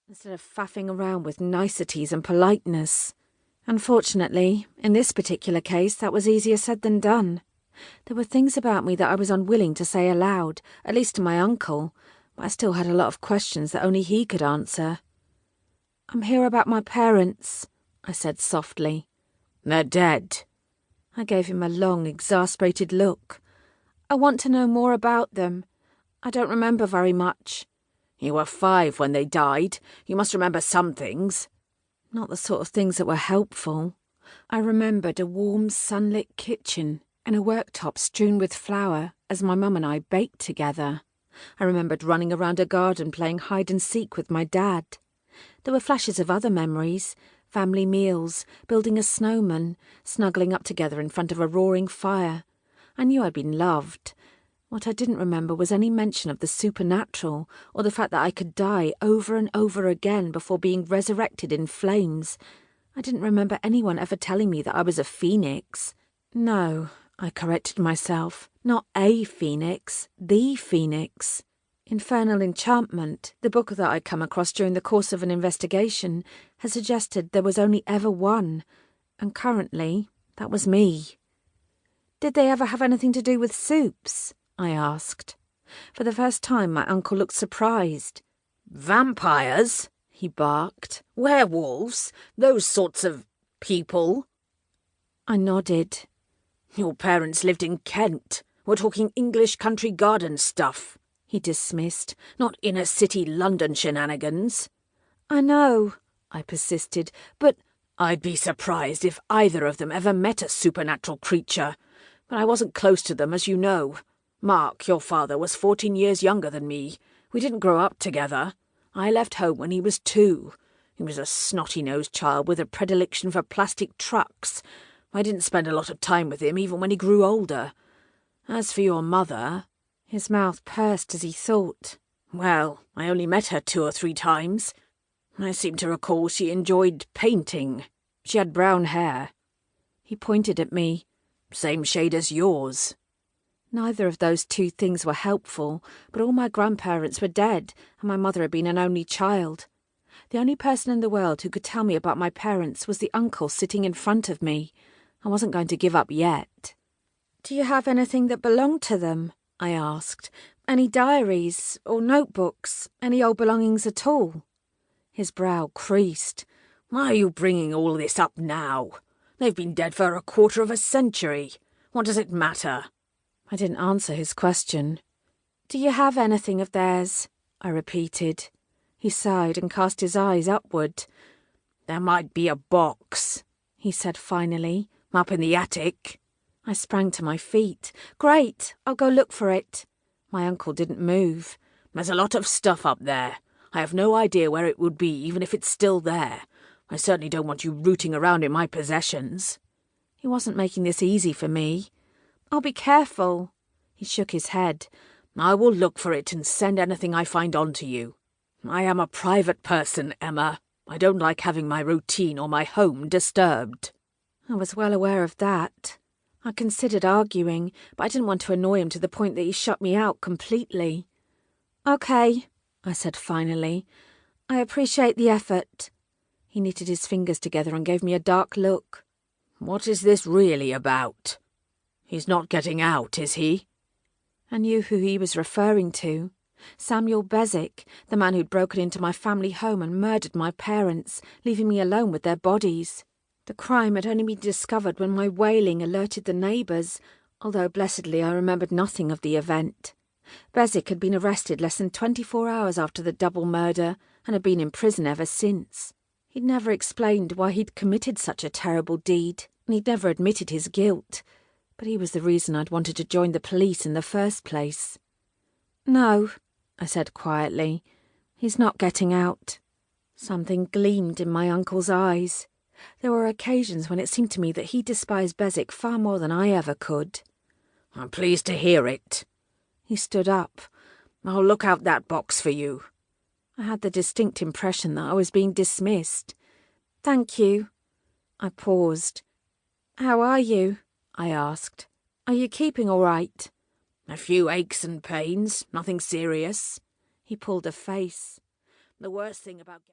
instead of faffing around with niceties and politeness. Unfortunately, in this particular case, that was easier said than done. There were things about me that I was unwilling to say aloud, at least to my uncle, but I still had a lot of questions that only he could answer. "I'm here about my parents," I said softly. "They're dead." I gave him a long, exasperated look. "I want to know more about them. I don't remember very much." "You were 5 when they died. You must remember some things." Not the sort of things that were helpful. I remembered a warm, sunlit kitchen and a worktop strewn with flour as my mum and I baked together. I remembered running around a garden playing hide-and-seek with my dad. There were flashes of other memories, family meals, building a snowman, snuggling up together in front of a roaring fire. I knew I'd been loved. What I didn't remember was any mention of the supernatural or the fact that I could die over and over again before being resurrected in flames. I didn't remember anyone ever telling me that I was a phoenix. No, I corrected myself, not a phoenix, the phoenix. Infernal Enchantment, the book that I'd come across during the course of an investigation, had suggested there was only ever one, and currently that was me. "Did they ever have anything to do with soups?" I asked. For the first time my uncle looked surprised. "Vampires?" he barked. "Werewolves? Those sorts of people?" I nodded. "Your parents lived in Kent. We're talking English country garden stuff," he dismissed, "not inner-city London shenanigans." "I know," I persisted, "but—" "I'd be surprised if either of them ever met a supernatural creature. But I wasn't close to them, as you know. Mark, your father, was 14 years younger than me. We didn't grow up together. I left home when he was 2. He was a snotty-nosed child with a predilection for plastic trucks. I didn't spend a lot of time with him even when he grew older. As for your mother—" His mouth pursed as he thought. "Well, I only met her 2 or 3 times. I seem to recall she enjoyed painting. She had brown hair." He pointed at me. "Same shade as yours." Neither of those 2 things were helpful, but all my grandparents were dead, and my mother had been an only child. The only person in the world who could tell me about my parents was the uncle sitting in front of me. I wasn't going to give up yet. "Do you have anything that belonged to them?" I asked. "Any diaries or notebooks? Any old belongings at all?" His brow creased. "Why are you bringing all this up now? They've been dead for 1/4 of a century. What does it matter?" I didn't answer his question. "Do you have anything of theirs?" I repeated. He sighed and cast his eyes upward. "There might be a box," he said finally, "up in the attic." I sprang to my feet. "Great, I'll go look for it." My uncle didn't move. "There's a lot of stuff up there. I have no idea where it would be, even if it's still there. I certainly don't want you rooting around in my possessions." He wasn't making this easy for me. "I'll be careful." He shook his head. "I will look for it and send anything I find on to you. I am a private person, Emma. I don't like having my routine or my home disturbed." I was well aware of that. I considered arguing, but I didn't want to annoy him to the point that he shut me out completely. "Okay," I said finally. "I appreciate the effort." He knitted his fingers together and gave me a dark look. "What is this really about? He's not getting out, is he?" I knew who he was referring to. Samuel Beswick, the man who'd broken into my family home and murdered my parents, leaving me alone with their bodies. The crime had only been discovered when my wailing alerted the neighbours, although blessedly I remembered nothing of the event. Beswick had been arrested less than 24 hours after the double murder and had been in prison ever since. He'd never explained why he'd committed such a terrible deed, and he'd never admitted his guilt. But he was the reason I'd wanted to join the police in the first place. "No," I said quietly. "He's not getting out." Something gleamed in my uncle's eyes. There were occasions when it seemed to me that he despised Beswick far more than I ever could. "I'm pleased to hear it." He stood up. "I'll look out that box for you." I had the distinct impression that I was being dismissed. "Thank you." I paused. "How are you?" I asked. "Are you keeping all right?" "A few aches and pains, nothing serious." He pulled a face. "The worst thing about